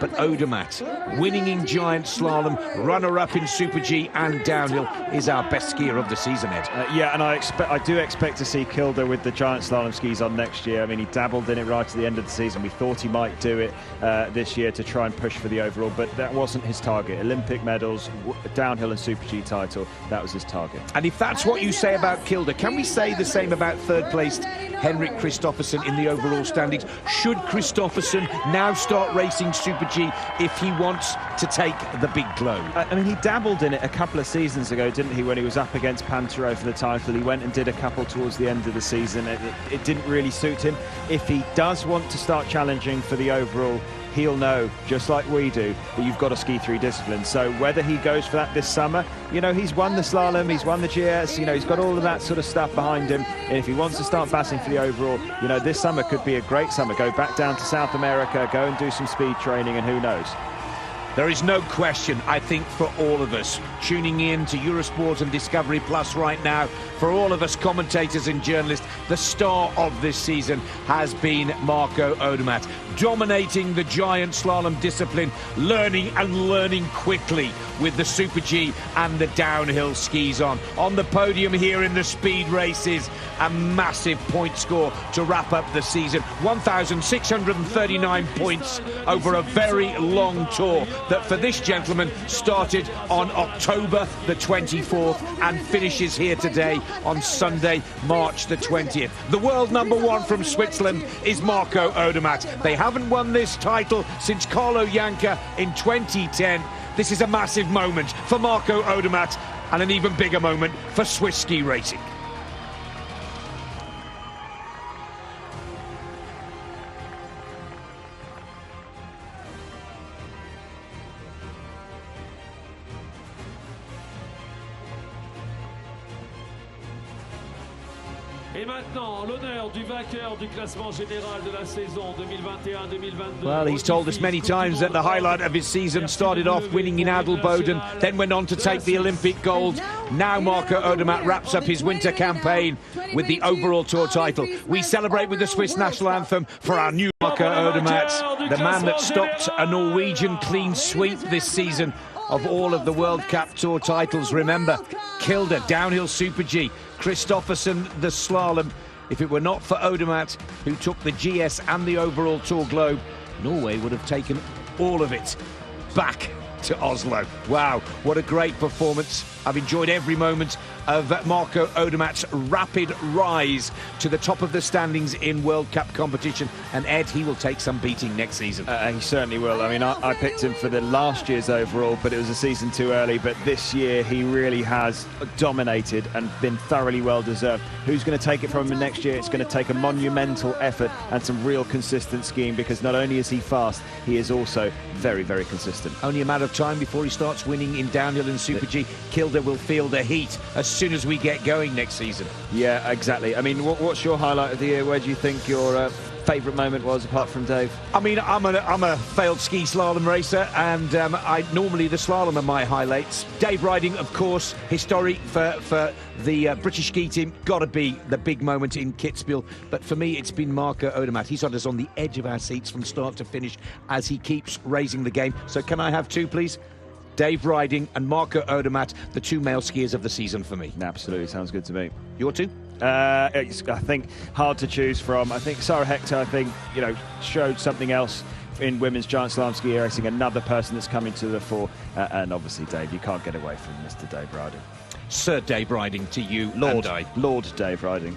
But Odermatt, winning in giant slalom, runner-up in Super G and downhill, is our best skier of the season, Ed. Yeah, and I do expect to see KILDE with the giant slalom skis on next year. I mean, he dabbled in it right at the end of the season. We thought he might do it this year to try and push for the overall, but that wasn't his target. Olympic medals, downhill and Super G title, that was his target. And if that's what you say about KILDE, can we say the same about third-placed Henrik KRISTOFFERSEN in the overall standings? Should KRISTOFFERSEN now start racing Super G if he wants to take the big globe? I mean, he dabbled in it a couple of seasons ago, didn't he, when he was up against Pantero for the title? He went and did a couple towards the end of the season. It didn't really suit him. If he does want to start challenging for the overall, he'll know, just like we do, that you've got to ski three disciplines. So whether he goes for that this summer, you know, he's won the slalom, he's won the GS, you know, he's got all of that sort of stuff behind him. And if he wants to start batting for the overall, you know, this summer could be a great summer. Go back down to South America, go and do some speed training, and who knows. There is no question, I think, for all of us tuning in to Eurosport and Discovery Plus right now, for all of us commentators and journalists, the star of this season has been Marco Odermatt, dominating the giant slalom discipline, learning quickly with the Super G and the downhill skis on. On the podium here in the speed races, a massive point score to wrap up the season. 1,639 points over a very long tour that for this gentleman started on October the 24th and finishes here today on Sunday, March the 20th. The world number one from Switzerland is Marco Odermatt. They haven't won this title since Carlo Janka in 2010. This is a massive moment for Marco Odermatt and an even bigger moment for Swiss ski racing. Et maintenant, l'honneur du vainqueur du classement général de la saison 2021-2022. Well, he's told us many times that the highlight of his season started off winning in Adelboden, then went on to take the Olympic gold. Now Marco Odermatt wraps up his winter campaign with the overall tour title. We celebrate with the Swiss national anthem for our new Marco Odermatt, the man that stopped a Norwegian clean sweep this season of all of the World Cup Tour titles. Remember, KILDE, downhill Super G, KRISTOFFERSEN, the slalom. If it were not for Odermatt, who took the GS and the overall Tour Globe, Norway would have taken all of it back to Oslo. Wow, what a great performance. I've enjoyed every moment of Marco Odermatt's rapid rise to the top of the standings in World Cup competition. And Ed, he will take some beating next season. He certainly will. I mean, I picked him for the last year's overall, but it was a season too early. But this year, he really has dominated and been thoroughly well-deserved. Who's going to take it from him next year? It's going to take a monumental effort and some real consistent skiing, because not only is he fast, he is also very consistent. Only a matter of time before he starts winning in downhill and Super G. KILDE will feel the heat as soon as we get going next season. Yeah, exactly. I mean, what's your highlight of the year? Where do you think your favourite moment was, apart from Dave? I mean, I'm a failed ski slalom racer, and normally the slalom are my highlights. Dave riding, of course, historic for the British ski team. Got to be the big moment in Kitzbühel. But for me, it's been Marco Odermatt. He's had us on the edge of our seats from start to finish as he keeps raising the game. So can I have two, please? Dave riding and Marco Odermatt, the two male skiers of the season for me. Absolutely, sounds good to me. Your two? It's, I think, hard to choose from. I think Sarah Hector, you know, showed something else in women's giant slalom ski racing. Another person that's coming to the fore, and obviously Dave. You can't get away from Mr. Dave Riding. Sir Dave Riding to you, Lord. Lord Dave Riding.